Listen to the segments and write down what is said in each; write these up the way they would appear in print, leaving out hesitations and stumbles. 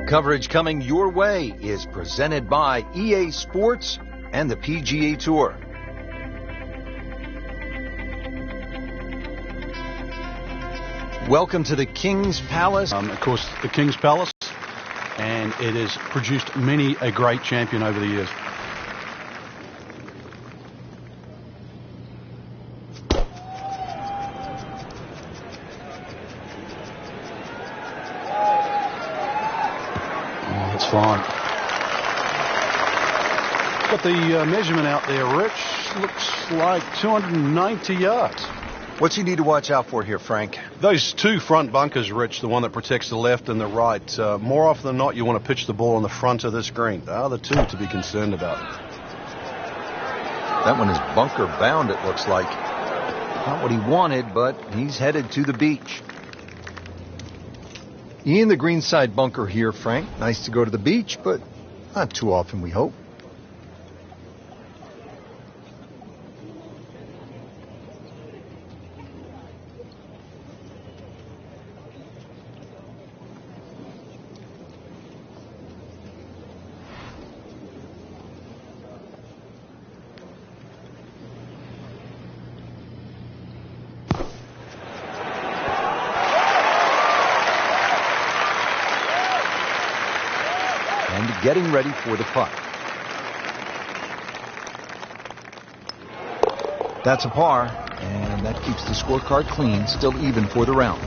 Coverage coming your way is presented by EA Sports and the PGA Tour. Welcome to the King's Palace. Of course, the King's Palace, and it has produced many a great champion over the years. Oh, that's fine. Got the measurement out there, Rich. Looks like 290 yards. What's he need to watch out for here, Frank? Those two front bunkers, Rich, the one that protects the left and the right. More often than not, you want to pitch the ball on the front of this green. They are the two to be concerned about. That one is bunker bound, it looks like. Not what he wanted, but he's headed to the beach. In the greenside bunker here, Frank. Nice to go to the beach, but not too often, we hope. And getting ready for the putt. That's a par, and that keeps the scorecard clean, still even for the round.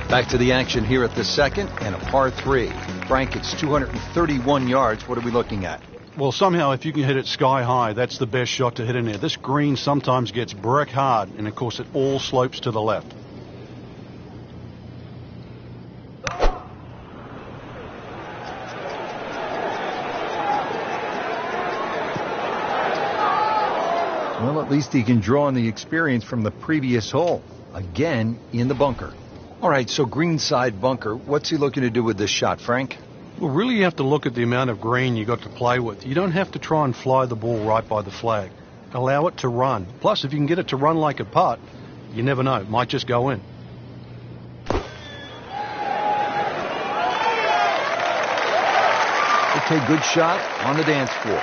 Back to the action here at the second, and a par 3. Frank, it's 231 yards. What are we looking at? Well, somehow, if you can hit it sky high, that's the best shot to hit in there. This green sometimes gets brick hard, and of course it all slopes to the left. Well, at least he can draw on the experience from the previous hole. Again, in the bunker. All right, so greenside bunker. What's he looking to do with this shot, Frank? Well, really you have to look at the amount of green you got to play with. You don't have to try and fly the ball right by the flag. Allow it to run. Plus, if you can get it to run like a putt, you never know. It might just go in. Okay, good shot on the dance floor.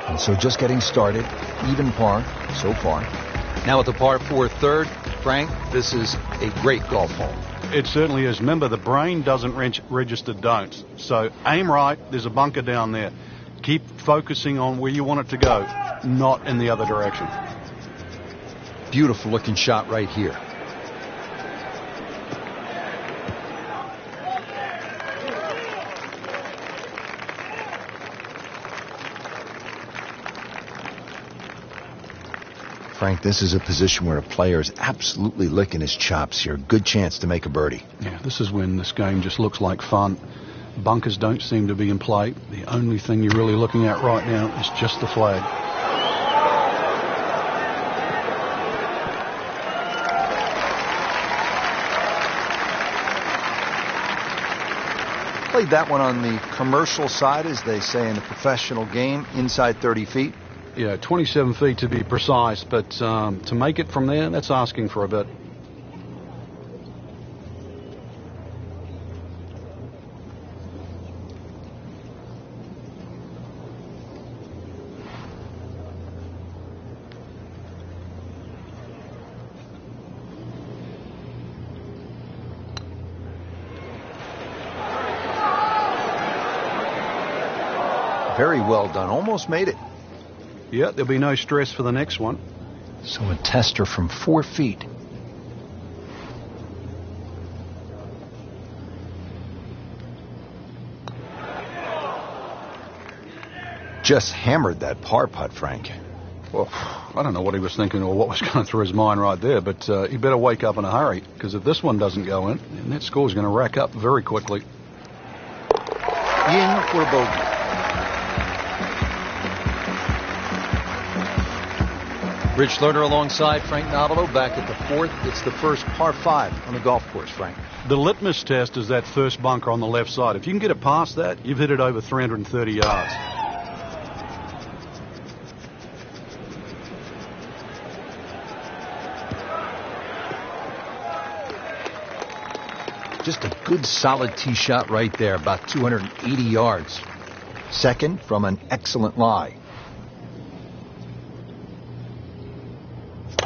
And so just getting started, even par so far. Now at the par 4 third, Frank, this is a great golf hole. It certainly is. Remember, the brain doesn't register don'ts. So aim right, there's a bunker down there. Keep focusing on where you want it to go, not in the other direction. Beautiful looking shot right here. Frank, this is a position where a player is absolutely licking his chops here. Good chance to make a birdie. Yeah, this is when this game just looks like fun. Bunkers don't seem to be in play. The only thing you're really looking at right now is just the flag. Played that one on the commercial side, as they say in the professional game, inside 30 feet. Yeah, 27 feet to be precise, but to make it from there, that's asking for a bit. Very well done. Almost made it. Yeah, there'll be no stress for the next one. So a tester from 4 feet. Just hammered that par putt, Frank. Well, I don't know what he was thinking or what was going through his mind right there, but he better wake up in a hurry, because if this one doesn't go in, then that score's going to rack up very quickly. In for a bogey. Rich Lerner alongside Frank Nobilo back at the 4th. It's the first par 5 on the golf course, Frank. The litmus test is that first bunker on the left side. If you can get it past that, you've hit it over 330 yards. Just a good solid tee shot right there, about 280 yards. Second from an excellent lie.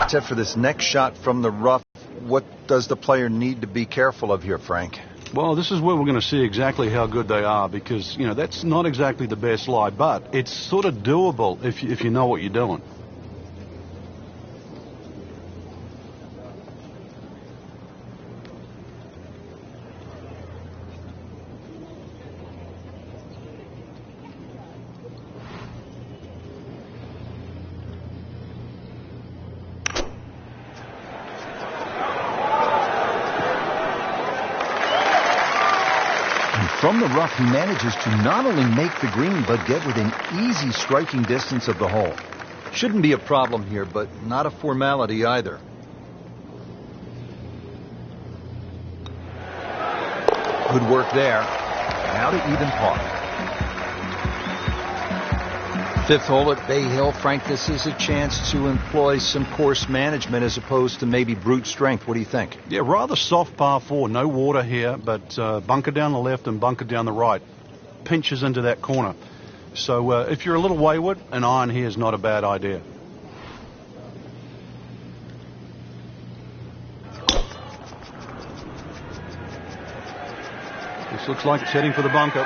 Except for this next shot from the rough, what does the player need to be careful of here, Frank? Well, this is where we're going to see exactly how good they are because, that's not exactly the best lie, but it's sort of doable if you know what you're doing. From the rough, he manages to not only make the green, but get within easy striking distance of the hole. Shouldn't be a problem here, but not a formality either. Good work there. Now to even par. Fifth hole at Bay Hill. Frank, this is a chance to employ some course management as opposed to maybe brute strength. What do you think? Yeah, rather soft par 4. No water here, but bunker down the left and bunker down the right. Pinches into that corner. So if you're a little wayward, an iron here is not a bad idea. This looks like it's heading for the bunker.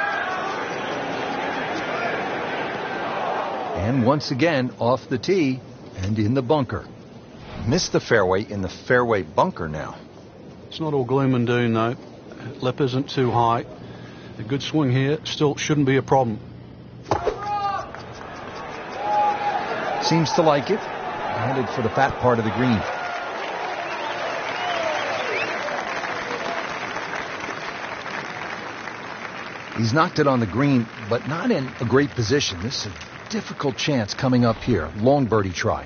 And once again, off the tee and in the bunker. Missed the fairway in the fairway bunker now. It's not all gloom and doom, though. Lip isn't too high. A good swing here still shouldn't be a problem. Seems to like it. Headed for the fat part of the green. He's knocked it on the green, but not in a great position. This is a difficult chance coming up here. Long birdie try.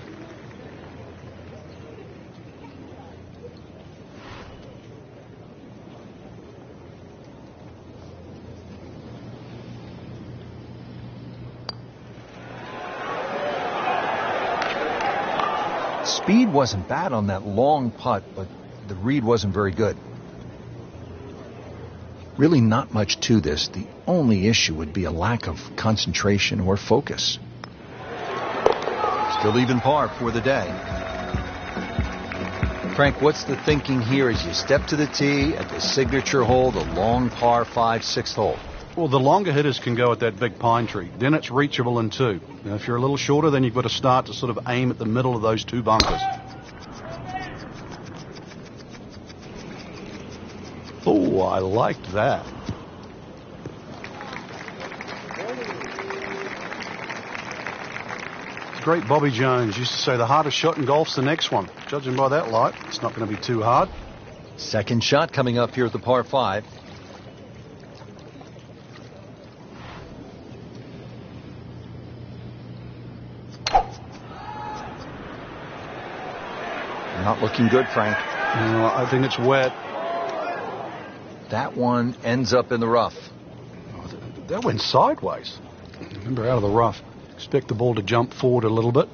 Speed wasn't bad on that long putt, but the read wasn't very good. Really not much to this. The only issue would be a lack of concentration or focus. Still even par for the day. Frank, what's the thinking here as you step to the tee at the signature hole, the long par 5, sixth hole? Well, the longer hitters can go at that big pine tree. Then it's reachable in two. Now, if you're a little shorter, then you've got to start to sort of aim at the middle of those two bunkers. Oh, I liked that. The great Bobby Jones used to say the hardest shot in golf's the next one. Judging by that light, it's not going to be too hard. Second shot coming up here at the par 5. Not looking good, Frank. No, I think it's wet. That one ends up in the rough. Oh, that went sideways. Remember, out of the rough. Expect the ball to jump forward a little bit.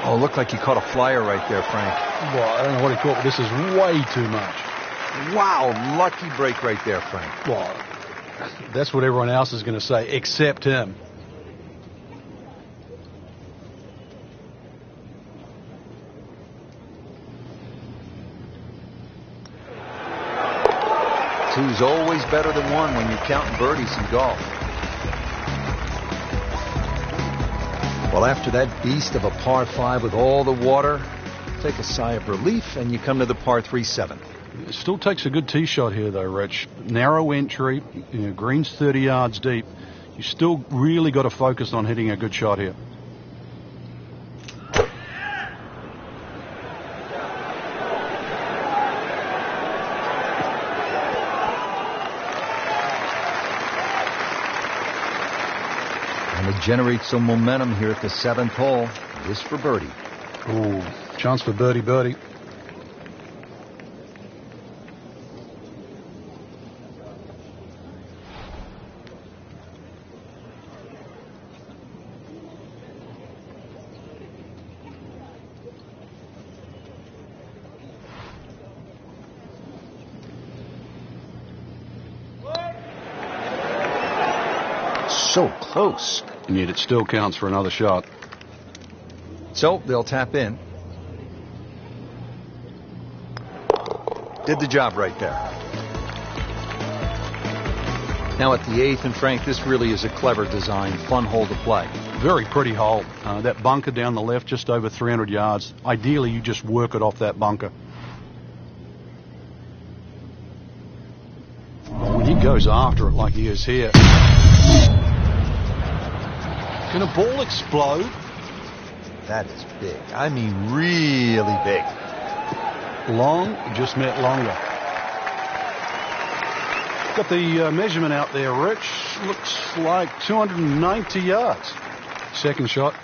Oh, looked like he caught a flyer right there, Frank. Well, I don't know what he caught, but this is way too much. Wow, lucky break right there, Frank. Well, that's what everyone else is going to say, except him. Two's always better than one when you're counting birdies in golf. Well, after that beast of a par 5 with all the water, take a sigh of relief and you come to the par 3, 7. It still takes a good tee shot here, though, Rich. Narrow entry, green's 30 yards deep. You still really got to focus on hitting a good shot here. And to generate some momentum here at the 7th hole, this for birdie. Ooh. Chance for birdie, birdie. So close. And yet it still counts for another shot. So they'll tap in. Did the job right there. Now at the 8th, and Frank, this really is a clever design, fun hole to play. Very pretty hole. That bunker down the left, just over 300 yards. Ideally, you just work it off that bunker. When he goes after it like he is here. Can a ball explode? That is big. I mean, really big. Long, just met longer. Got the measurement out there, Rich. Looks like 290 yards. Second shot.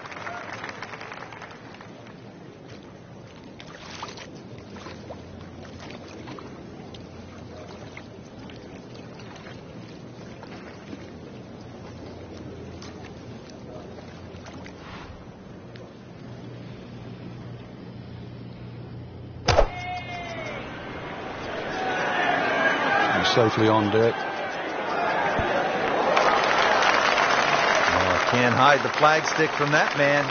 Safely on deck. Oh, can't hide the flagstick from that man.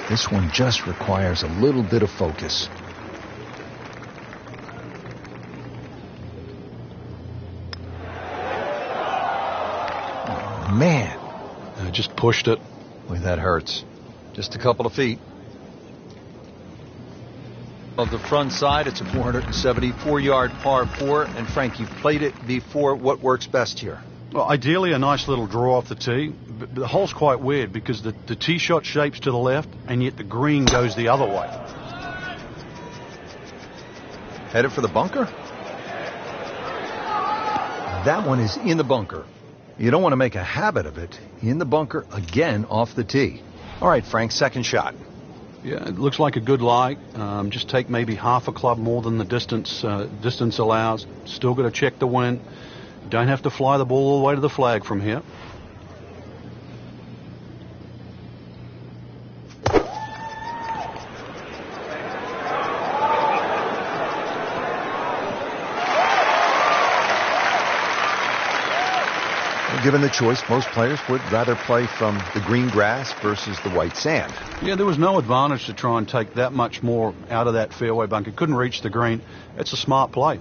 This one just requires a little bit of focus. Oh, man. I just pushed it. Boy, that hurts. Just a couple of feet. Of the front side, it's a 474-yard par 4. And Frank, you've played it before. What works best here? Well, ideally a nice little draw off the tee. But the hole's quite weird because the tee shot shapes to the left, and yet the green goes the other way. Headed for the bunker? That one is in the bunker. You don't want to make a habit of it. In the bunker again off the tee. All right, Frank, second shot. Yeah, it looks like a good lie. Just take maybe half a club more than the distance allows. Still got to check the wind. Don't have to fly the ball all the way to the flag from here. Given the choice, most players would rather play from the green grass versus the white sand. Yeah, there was no advantage to try and take that much more out of that fairway bunker. Couldn't reach the green. It's a smart play.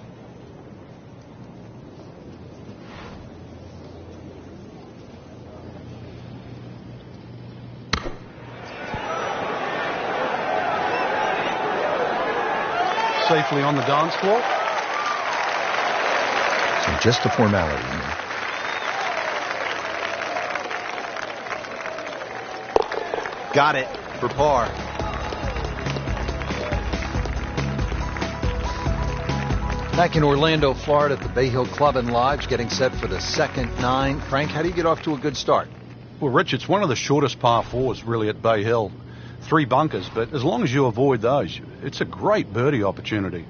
Safely on the dance floor. So just a formality. Got it for par. Back in Orlando, Florida at the Bay Hill Club and Lodge, getting set for the second 9. Frank, how do you get off to a good start? Well, Rich, it's one of the shortest par 4s really at Bay Hill. 3 bunkers, but as long as you avoid those, it's a great birdie opportunity.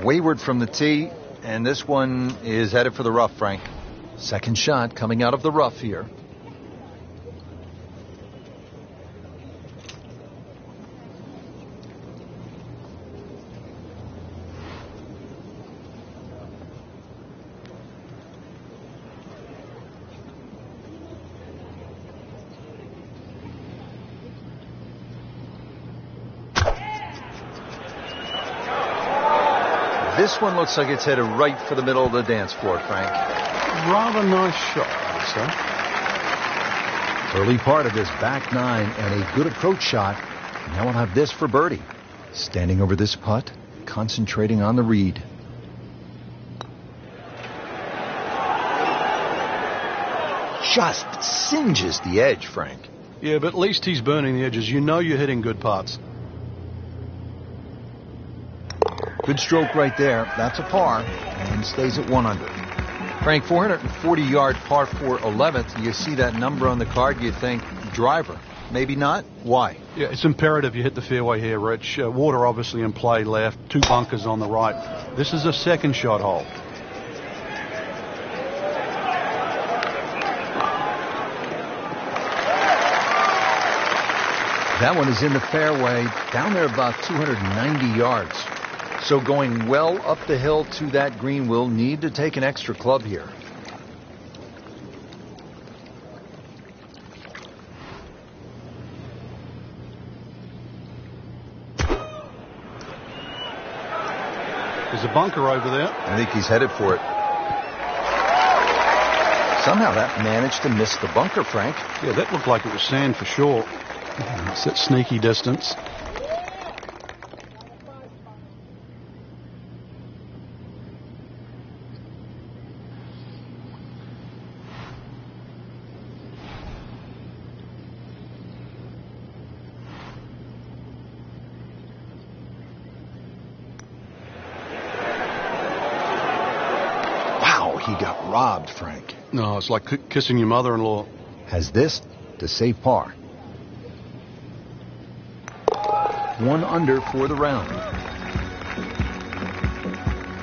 Wayward from the tee, and this one is headed for the rough, Frank. Second shot coming out of the rough here. This one looks like it's headed right for the middle of the dance floor, Frank. Rather nice shot, I would say. Early part of this back 9 and a good approach shot. Now we'll have this for birdie. Standing over this putt, concentrating on the read. Just singes the edge, Frank. Yeah, but at least he's burning the edges. You know you're hitting good putts. Good stroke right there. That's a par and stays at 1 under. Frank, 440-yard par 4 11th. You see that number on the card, you think driver. Maybe not. Why? Yeah, it's imperative you hit the fairway here, Rich. Water obviously in play left, 2 bunkers on the right. This is a second shot hole. That one is in the fairway, down there about 290 yards. So going well up the hill to that green, will need to take an extra club here. There's a bunker over there. I think he's headed for it. Somehow that managed to miss the bunker, Frank. Yeah, that looked like it was sand for sure. It's that sneaky distance. Wow, he got robbed, Frank. No, it's like kissing your mother-in-law. Has this to save par. 1 under for the round.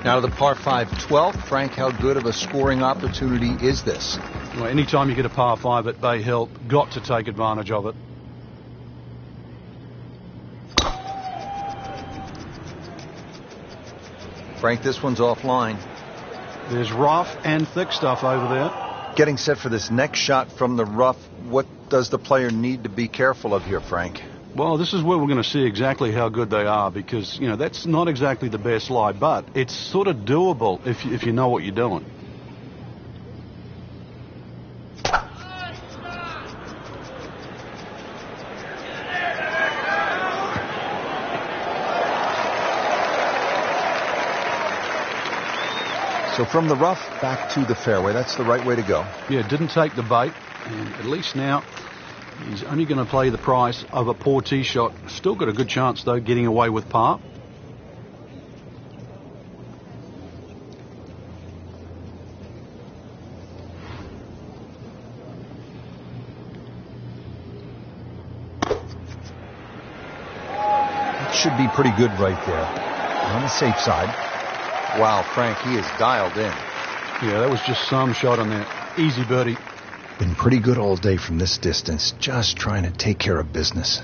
Now to the par 5 12th. Frank, how good of a scoring opportunity is this? Well, anytime you get a par 5 at Bay Hill, got to take advantage of it. Frank, this one's offline. There's rough and thick stuff over there. Getting set for this next shot from the rough, what does the player need to be careful of here, Frank? Well, this is where we're going to see exactly how good they are because, you know, that's not exactly the best lie, but it's sort of doable if you know what you're doing. So from the rough back to the fairway, that's the right way to go. Yeah, didn't take the bait, and at least now he's only going to play the price of a poor tee shot. Still got a good chance, though, getting away with par. That should be pretty good right there. On the safe side. Wow, Frank, he is dialed in. Yeah, that was just some shot on there. Easy birdie. Been pretty good all day from this distance, just trying to take care of business.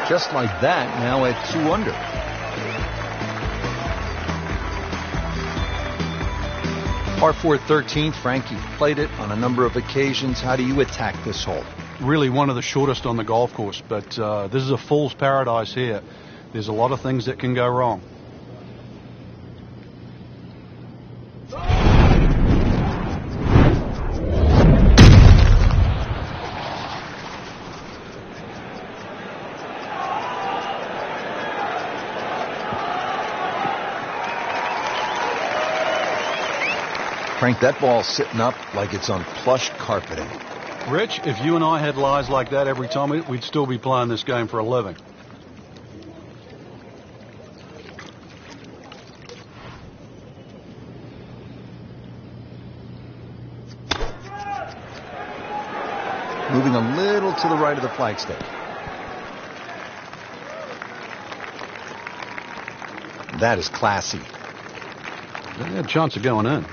Just like that, now at 2 under. Par 4 13th, Frank, you've played it on a number of occasions. How do you attack this hole? Really one of the shortest on the golf course, but this is a fool's paradise here. There's a lot of things that can go wrong. Frank, that ball's sitting up like it's on plush carpeting. Rich, if you and I had lies like that every time, we'd still be playing this game for a living. Moving a little to the right of the flagstick. That is classy. They had a chance of going in.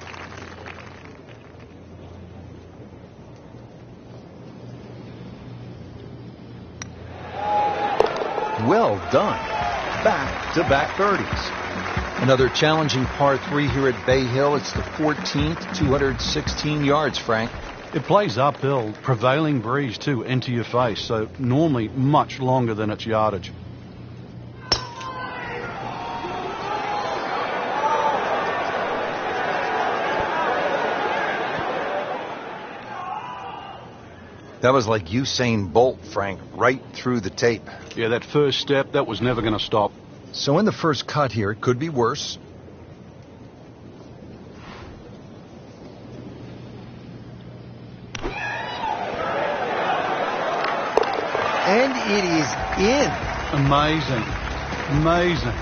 Well done. Back-to-back birdies. Another challenging par 3 here at Bay Hill. It's the 14th, 216 yards, Frank. It plays uphill, prevailing breeze too, into your face, so normally much longer than its yardage. That was like Usain Bolt, Frank, right through the tape. Yeah, that first step, that was never going to stop. So in the first cut here, it could be worse. And it is in. Amazing. Amazing.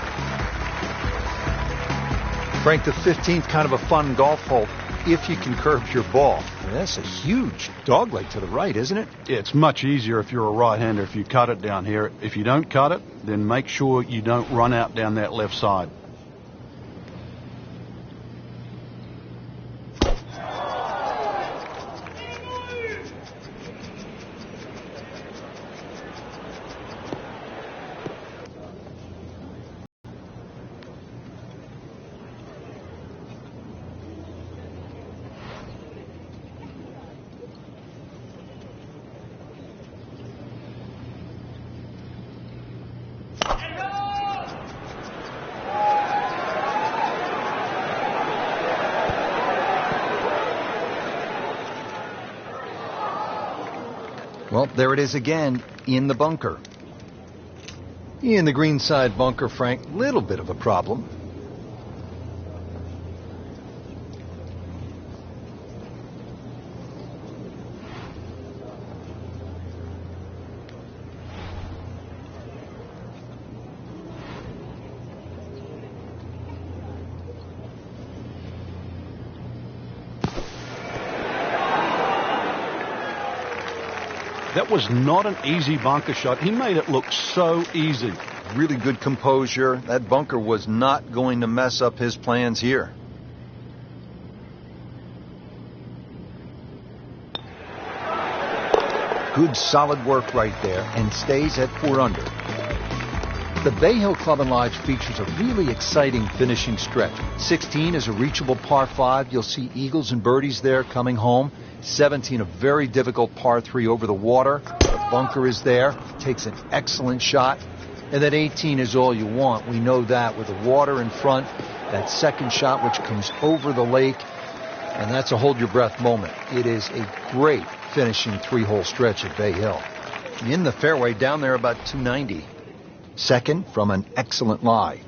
Frank, the 15th, kind of a fun golf hole if you can curve your ball. That's a huge dogleg to the right, isn't it? Yeah, it's much easier if you're a right-hander if you cut it down here. If you don't cut it, then make sure you don't run out down that left side. Well, there it is again, in the bunker. In the green side bunker, Frank, little bit of a problem. That was not an easy bunker shot. He made it look so easy. Really good composure. That bunker was not going to mess up his plans here. Good solid work right there, and stays at 4 under. The Bay Hill Club and Lodge features a really exciting finishing stretch. 16 is a reachable par 5. You'll see eagles and birdies there coming home. 17, a very difficult par 3 over the water. The bunker is there. Takes an excellent shot. And then 18 is all you want. We know that with the water in front. That second shot which comes over the lake. And that's a hold your breath moment. It is a great finishing 3-hole stretch at Bay Hill. In the fairway down there about 290. Second from an excellent lie.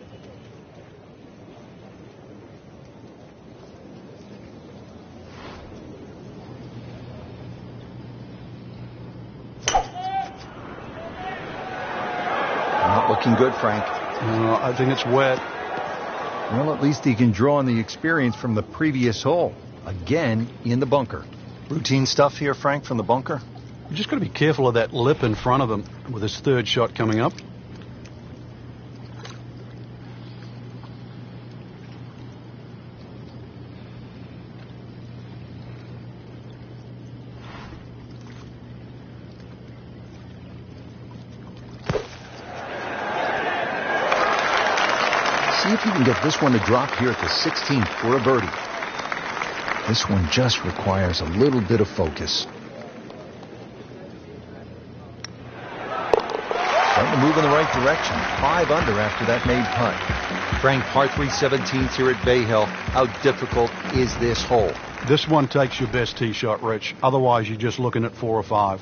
Not looking good, Frank. I think it's wet. Well, at least he can draw on the experience from the previous hole. Again, in the bunker. Routine stuff here, Frank, from the bunker? You just got to be careful of that lip in front of him with his third shot coming up. See if you can get this one to drop here at the 16th for a birdie. This one just requires a little bit of focus. Starting to move in the right direction. 5 under after that made putt. Frank, par 3 17th here at Bay Hill. How difficult is this hole? This one takes your best tee shot, Rich. Otherwise, you're just looking at 4 or 5.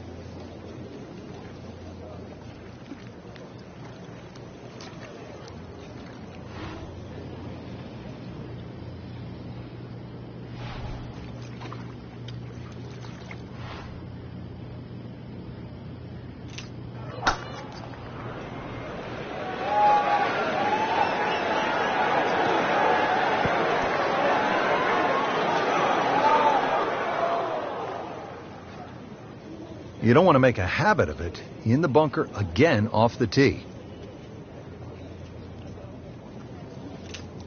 You don't want to make a habit of it. In the bunker again off the tee.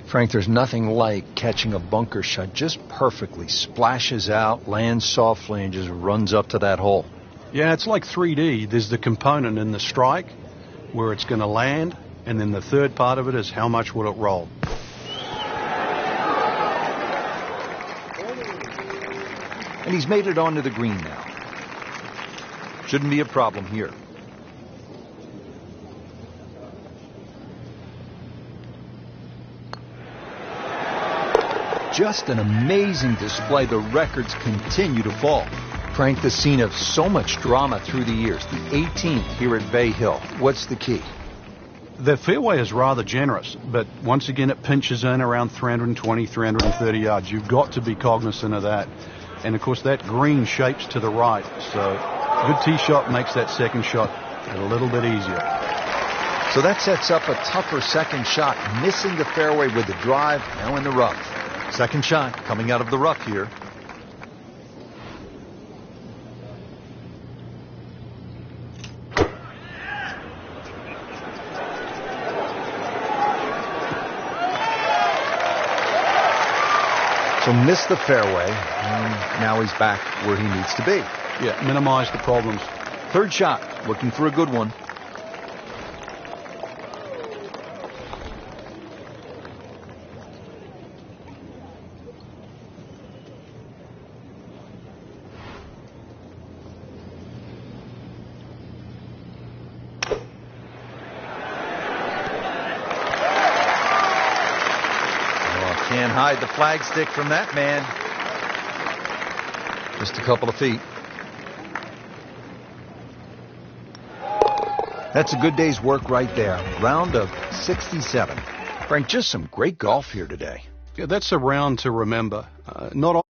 Frank, there's nothing like catching a bunker shot just perfectly. Splashes out, lands softly, and just runs up to that hole. Yeah, it's like 3D. There's the component in the strike where it's going to land, and then the third part of it is how much will it roll. And he's made it onto the green now. Shouldn't be a problem here. Just an amazing display. The records continue to fall. Frank, the scene of so much drama through the years. The 18th here at Bay Hill. What's the key? The fairway is rather generous, but once again it pinches in around 320, 330 yards. You've got to be cognizant of that. And of course that green shapes to the right, so good tee shot makes that second shot a little bit easier. So that sets up a tougher second shot, missing the fairway with the drive, now in the rough. Second shot coming out of the rough here. So missed the fairway, and now he's back where he needs to be. Yeah, minimize the problems. Third shot, looking for a good one. Can't hide the flagstick from that man. Just a couple of feet. That's a good day's work right there. Round of 67. Frank, just some great golf here today. Yeah, that's a round to remember. Not